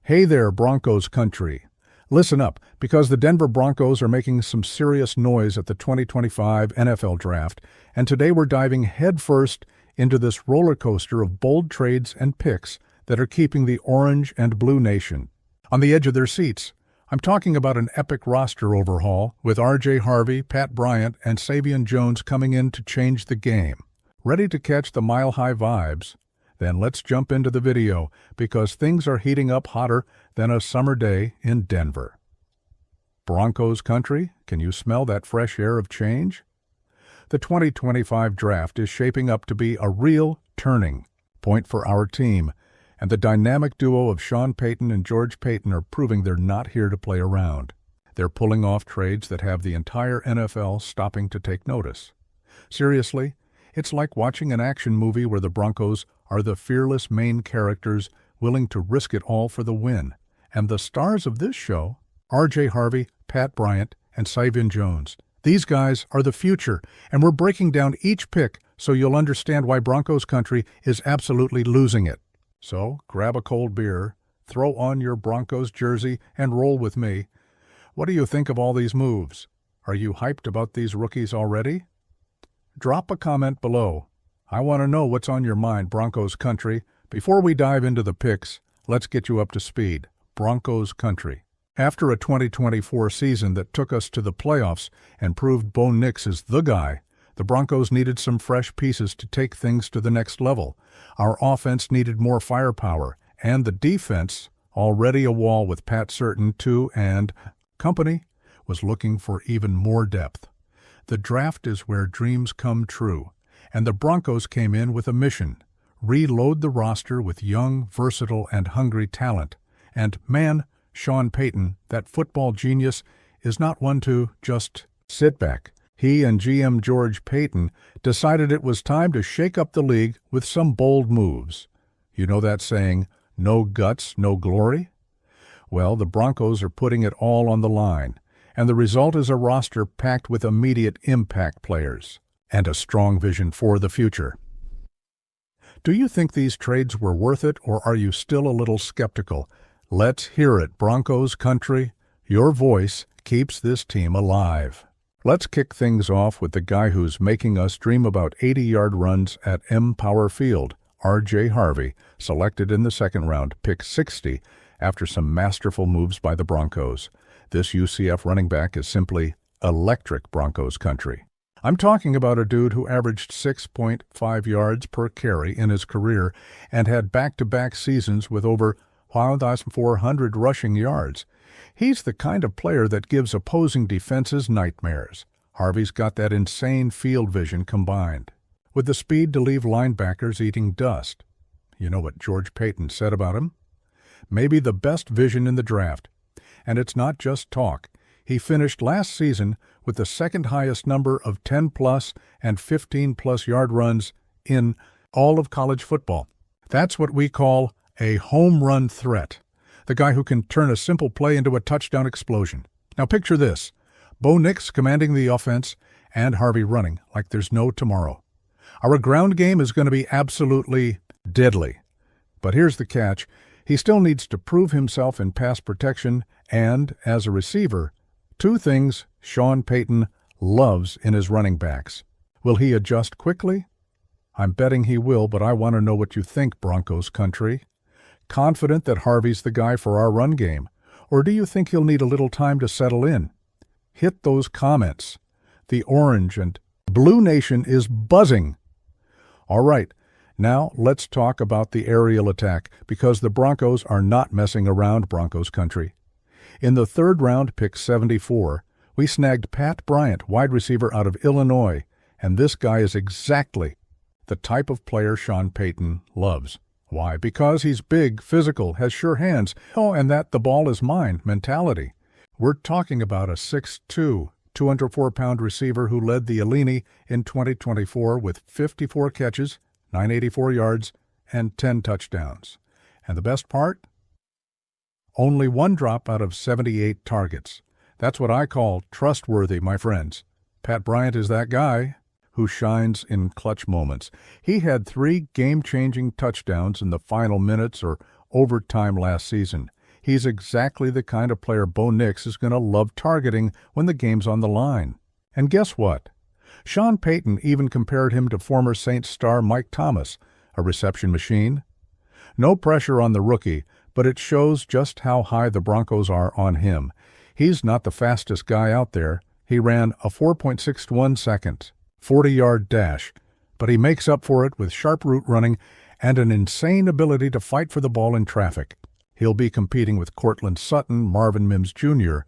Hey there, Broncos country. Listen up, because the Denver Broncos are making some serious noise at the 2025 NFL Draft, and today we're diving headfirst into this roller coaster of bold trades and picks that are keeping the Orange and Blue Nation on the edge of their seats. I'm talking about an epic roster overhaul with R.J. Harvey, Pat Bryant, and Savion Jones coming in to change the game. Ready to catch the mile-high vibes? Then let's jump into the video, because things are heating up hotter than a summer day in Denver. Broncos country, can you smell that fresh air of change? The 2025 draft is shaping up to be a real turning point for our team, and the dynamic duo of Sean Payton and George Paton are proving they're not here to play around. They're pulling off trades that have the entire NFL stopping to take notice. Seriously, it's like watching an action movie where the Broncos are the fearless main characters willing to risk it all for the win. And the stars of this show, R.J. Harvey, Pat Bryant, and Savion Jones. These guys are the future, and we're breaking down each pick so you'll understand why Broncos country is absolutely losing it. So grab a cold beer, throw on your Broncos jersey, and roll with me. What do you think of all these moves? Are you hyped about these rookies already? Drop a comment below. I want to know what's on your mind, Broncos country. Before we dive into the picks, let's get you up to speed. Broncos country. After a 2024 season that took us to the playoffs and proved Bo Nix is the guy, the Broncos needed some fresh pieces to take things to the next level. Our offense needed more firepower, and the defense, already a wall with Pat Surtain, too, and company, was looking for even more depth. The draft is where dreams come true, and the Broncos came in with a mission: reload the roster with young, versatile, and hungry talent. And man, Sean Payton, that football genius, is not one to just sit back. He and GM George Paton decided it was time to shake up the league with some bold moves. You know that saying, no guts, no glory? Well, the Broncos are putting it all on the line, and the result is a roster packed with immediate impact players and a strong vision for the future. Do you think these trades were worth it, or are you still a little skeptical? Let's hear it, Broncos country. Your voice keeps this team alive. Let's kick things off with the guy who's making us dream about 80-yard runs at Invesco Field, R.J. Harvey, selected in the second round, pick 60, after some masterful moves by the Broncos. This UCF running back is simply electric, Broncos country. I'm talking about a dude who averaged 6.5 yards per carry in his career and had back-to-back seasons with over 1,400 rushing yards. He's the kind of player that gives opposing defenses nightmares. Harvey's got that insane field vision combined with the speed to leave linebackers eating dust. You know what George Paton said about him? Maybe the best vision in the draft. And it's not just talk. He finished last season with the second highest number of 10-plus and 15-plus yard runs in all of college football. That's what we call a home run threat. The guy who can turn a simple play into a touchdown explosion. Now picture this: Bo Nix commanding the offense and Harvey running like there's no tomorrow. Our ground game is going to be absolutely deadly. But here's the catch: he still needs to prove himself in pass protection and, as a receiver, two things Sean Payton loves in his running backs. Will he adjust quickly? I'm betting he will, but I want to know what you think, Broncos country. Confident that Harvey's the guy for our run game, or do you think he'll need a little time to settle in? Hit those comments. The Orange and Blue Nation is buzzing. All right, now let's talk about the aerial attack, because the Broncos are not messing around, Broncos country. In the third round, pick 74, we snagged Pat Bryant, wide receiver out of Illinois, and this guy is exactly the type of player Sean Payton loves. Why? Because he's big, physical, has sure hands, and that the ball is mine mentality. We're talking about a 6'2", 204-pound receiver who led the Illini in 2024 with 54 catches, 984 yards, and 10 touchdowns. And the best part? Only one drop out of 78 targets. That's what I call trustworthy, my friends. Pat Bryant is that guy who shines in clutch moments. He had 3 game-changing touchdowns in the final minutes or overtime last season. He's exactly the kind of player Bo Nix is going to love targeting when the game's on the line. And guess what? Sean Payton even compared him to former Saints star Mike Thomas, a reception machine. No pressure on the rookie, but it shows just how high the Broncos are on him. He's not the fastest guy out there. He ran a 4.61 seconds, 40-yard dash, but he makes up for it with sharp route running and an insane ability to fight for the ball in traffic. He'll be competing with Courtland Sutton, Marvin Mims Jr.,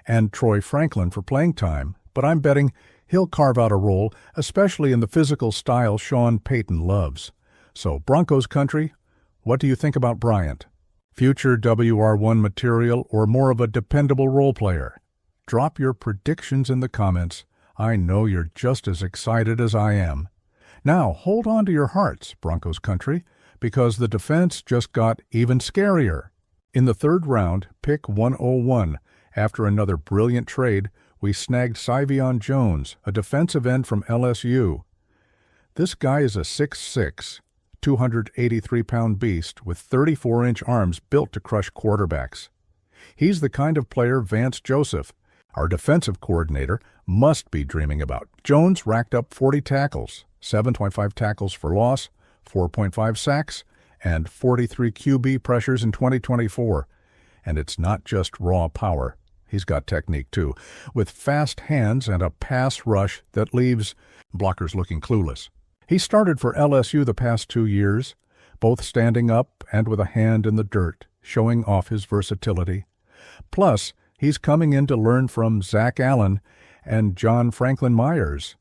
and Troy Franklin for playing time, but I'm betting he'll carve out a role, especially in the physical style Sean Payton loves. So, Broncos country, what do you think about Bryant? Future WR1 material or more of a dependable role player? Drop your predictions in the comments. I know you're just as excited as I am. Now, hold on to your hearts, Broncos country, because the defense just got even scarier. In the third round, pick 101, after another brilliant trade, we snagged Syvion Jones, a defensive end from LSU. This guy is a 6'6", 283-pound beast with 34-inch arms built to crush quarterbacks. He's the kind of player Vance Joseph, our defensive coordinator, must be dreaming about. Jones racked up 40 tackles, 7.5 tackles for loss, 4.5 sacks, and 43 QB pressures in 2024. And it's not just raw power. He's got technique too, with fast hands and a pass rush that leaves blockers looking clueless. He started for LSU the past 2 years, both standing up and with a hand in the dirt, showing off his versatility. Plus, he's coming in to learn from Zach Allen and John Franklin Myers,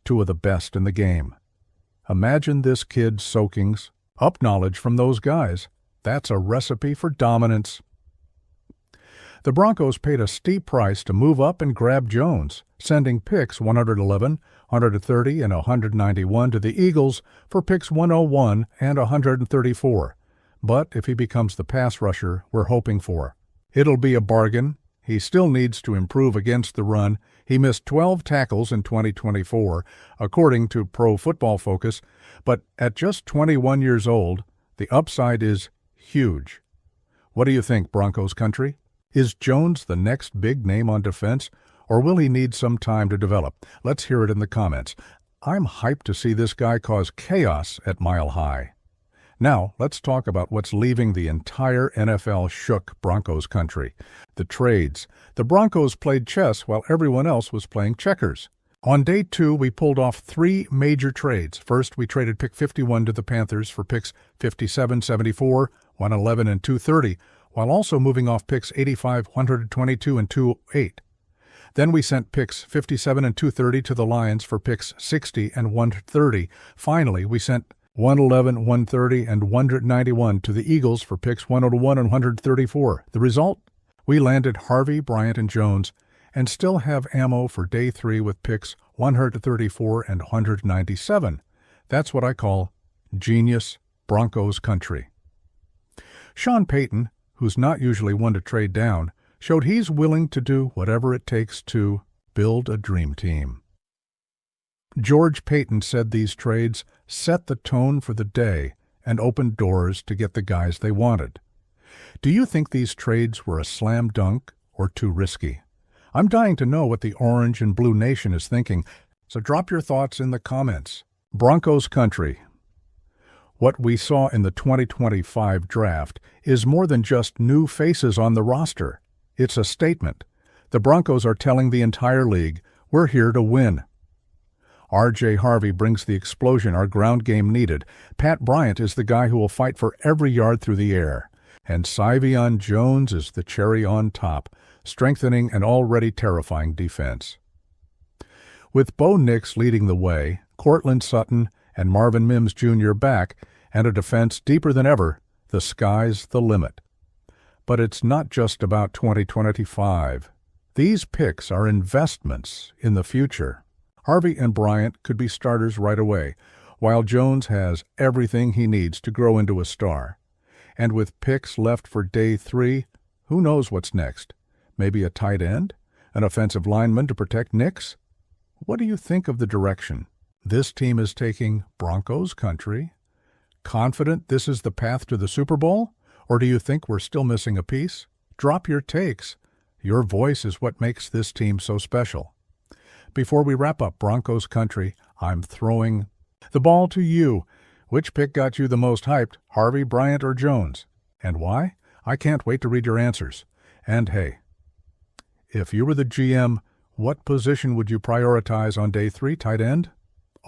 two of the best in the game. Imagine this kid soaking up knowledge from those guys. That's a recipe for dominance. The Broncos paid a steep price to move up and grab Jones, sending picks 111, 130, and 191 to the Eagles for picks 101 and 134. But if he becomes the pass rusher we're hoping for, it'll be a bargain. He still needs to improve against the run. He missed 12 tackles in 2024, according to Pro Football Focus, but at just 21 years old, the upside is huge. What do you think, Broncos country? Is Jones the next big name on defense, or will he need some time to develop? Let's hear it in the comments. I'm hyped to see this guy cause chaos at Mile High. Now, let's talk about what's leaving the entire NFL shook, Broncos country. The trades. The Broncos played chess while everyone else was playing checkers. On day 2, we pulled off 3 major trades. First, we traded pick 51 to the Panthers for picks 57, 74, 111, and 230, while also moving off picks 85, 122, and 208. Then we sent picks 57 and 230 to the Lions for picks 60 and 130. Finally, we sent 111, 130, and 191 to the Eagles for picks 101 and 134. The result? We landed Harvey, Bryant, and Jones, and still have ammo for day 3 with picks 134 and 197. That's what I call genius Broncos country. Sean Payton, who's not usually one to trade down, showed he's willing to do whatever it takes to build a dream team. George Payton said these trades set the tone for the day and opened doors to get the guys they wanted. Do you think these trades were a slam dunk or too risky? I'm dying to know what the Orange and Blue Nation is thinking, so drop your thoughts in the comments. Broncos country. What we saw in the 2025 draft is more than just new faces on the roster. It's a statement. The Broncos are telling the entire league, we're here to win. R.J. Harvey brings the explosion our ground game needed. Pat Bryant is the guy who will fight for every yard through the air. And Syvion Jones is the cherry on top, strengthening an already terrifying defense. With Bo Nix leading the way, Courtland Sutton and Marvin Mims Jr. back, and a defense deeper than ever, the sky's the limit. But it's not just about 2025. These picks are investments in the future. Harvey and Bryant could be starters right away, while Jones has everything he needs to grow into a star. And with picks left for day 3, who knows what's next? Maybe a tight end? An offensive lineman to protect Nix? What do you think of the direction this team is taking Broncos country? Confident this is the path to the Super Bowl? Or do you think we're still missing a piece? Drop your takes. Your voice is what makes this team so special. Before we wrap up Broncos country, I'm throwing the ball to you. Which pick got you the most hyped, Harvey, Bryant, or Jones? And why? I can't wait to read your answers. And hey, if you were the GM, what position would you prioritize on day 3? Tight end?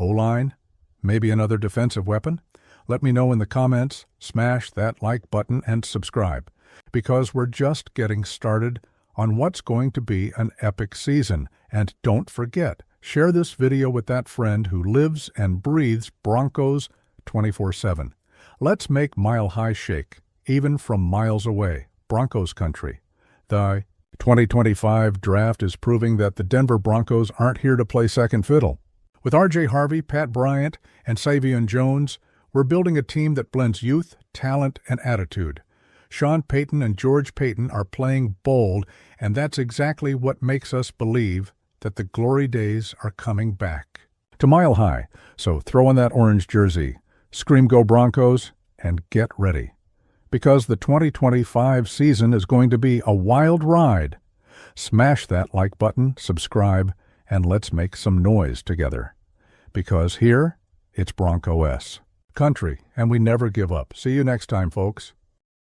O-line? Maybe another defensive weapon? Let me know in the comments. Smash that like button and subscribe, because we're just getting started on what's going to be an epic season. And don't forget, share this video with that friend who lives and breathes Broncos 24/7. Let's make Mile High shake, even from miles away. Broncos country. The 2025 draft is proving that the Denver Broncos aren't here to play second fiddle. With R.J. Harvey, Pat Bryant, and Savion Jones, we're building a team that blends youth, talent, and attitude. Sean Payton and George Payton are playing bold, and that's exactly what makes us believe that the glory days are coming back. To Mile High, so throw on that orange jersey, scream Go Broncos, and get ready. Because the 2025 season is going to be a wild ride. Smash that like button, subscribe, and let's make some noise together. Because here, it's Bronco-S country, and we never give up. See you next time, folks.